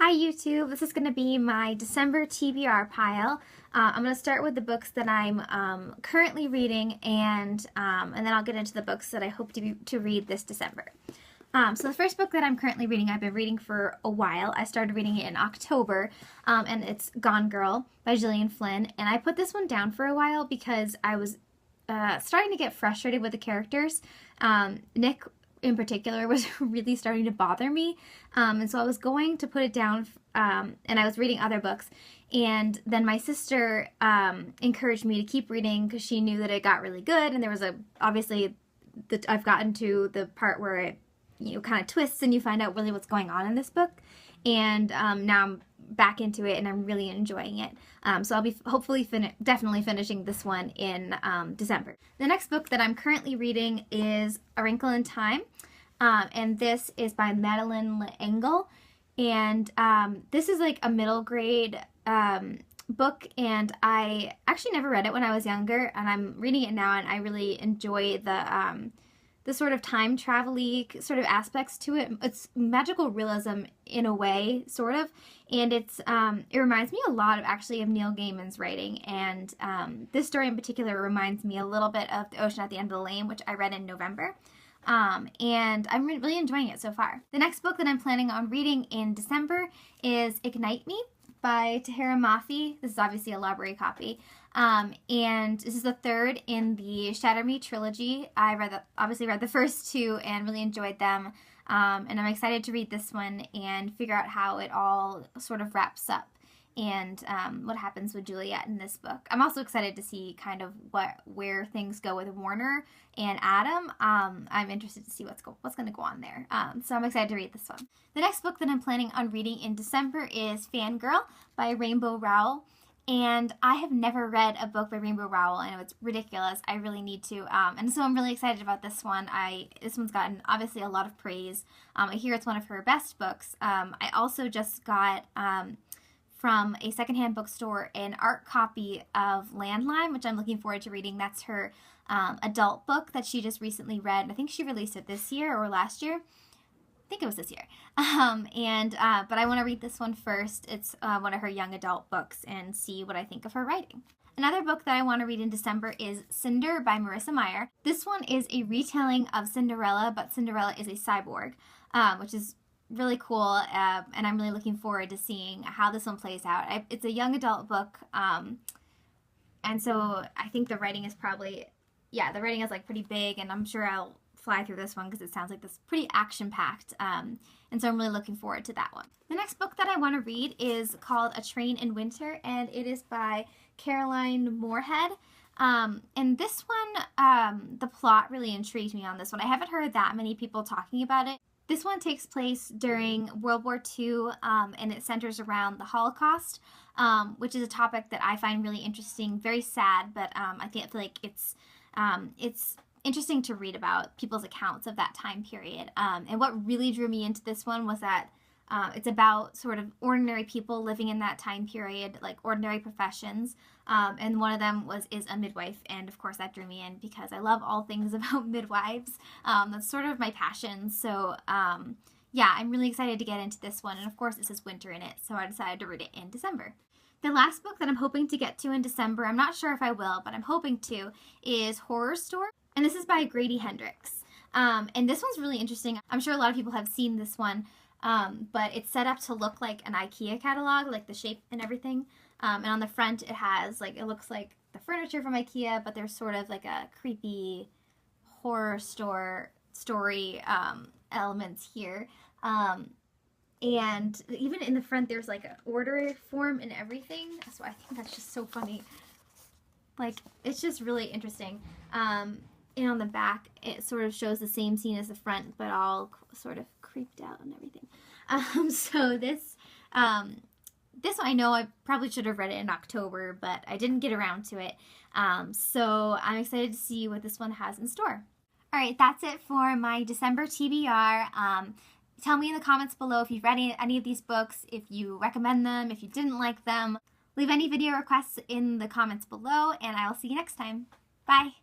Hi YouTube, this is going to be my December TBR pile. I'm going to start with the books that I'm currently reading and then I'll get into the books that I hope to read this December. So the first book that I'm currently reading, I've been reading for a while. I started reading it in October and it's Gone Girl by Gillian Flynn, and I put this one down for a while because I was starting to get frustrated with the characters. Nick in particular was really starting to bother me, and so I was going to put it down, and I was reading other books, and then my sister encouraged me to keep reading because she knew that it got really good, and there was obviously I've gotten to the part where it kind of twists and you find out really what's going on in this book, and now I'm back into it and I'm really enjoying it. So I'll be hopefully definitely finishing this one in December. The next book that I'm currently reading is A Wrinkle in Time, and this is by Madeleine L'Engle, and this is like a middle grade book, and I actually never read it when I was younger, and I'm reading it now, and I really enjoy the sort of time travel-y sort of aspects to it. It's magical realism in a way, sort of, and it reminds me a lot of Neil Gaiman's writing, and this story in particular reminds me a little bit of The Ocean at the End of the Lane, which I read in November, and I'm really enjoying it so far. The next book that I'm planning on reading in December is Ignite Me by Tahereh Mafi. This is obviously a library copy. And this is the third in the Shatter Me trilogy. I obviously read the first two and really enjoyed them. And I'm excited to read this one and figure out how it all sort of wraps up and what happens with Juliet in this book. I'm also excited to see kind of where things go with Warner and Adam. I'm interested to see what's going to go on there. So I'm excited to read this one. The next book that I'm planning on reading in December is Fangirl by Rainbow Rowell. And I have never read a book by Rainbow Rowell. I know it's ridiculous. I really need to. And so I'm really excited about this one. This one's gotten obviously a lot of praise. I hear it's one of her best books. I also just got from a secondhand bookstore an art copy of Landline, which I'm looking forward to reading. That's her adult book that she just recently read. I think she released it this year or last year. I think it was this year. But I want to read this one first. It's one of her young adult books and see what I think of her writing. Another book that I want to read in December is Cinder by Marissa Meyer. This one is a retelling of Cinderella, but Cinderella is a cyborg, which is really cool, and I'm really looking forward to seeing how this one plays out. It's a young adult book, and so I think the writing is the writing is like pretty big, and I'm sure I'll fly through this one because it sounds like this pretty action-packed, and so I'm really looking forward to that one. The next book that I want to read is called A Train in Winter, and it is by Caroline Moorhead. And this one, the plot really intrigued me on this one. I haven't heard that many people talking about it. This one takes place during World War II, and it centers around the Holocaust, which is a topic that I find really interesting, very sad, but I feel like it's interesting to read about people's accounts of that time period. And what really drew me into this one was that it's about sort of ordinary people living in that time period, like ordinary professions. And one of them is a midwife, and of course that drew me in because I love all things about midwives. That's sort of my passion. So yeah, I'm really excited to get into this one. And of course it says winter in it, so I decided to read it in December. The last book that I'm hoping to get to in December, I'm not sure if I will, but I'm hoping to, is Horror Store. And this is by Grady Hendrix. And this one's really interesting. I'm sure a lot of people have seen this one, but it's set up to look like an IKEA catalog, like the shape and everything. And on the front it has, it looks like the furniture from IKEA, but there's sort of like a creepy horror store story elements here. And even in the front there's like an order form and everything. So I think that's just so funny. It's just really interesting. And on the back, it sort of shows the same scene as the front, but all sort of creeped out and everything. So this one, I know I probably should have read it in October, but I didn't get around to it. So I'm excited to see what this one has in store. All right, that's it for my December TBR. Tell me in the comments below if you've read any of these books, if you recommend them, if you didn't like them. Leave any video requests in the comments below, and I'll see you next time. Bye!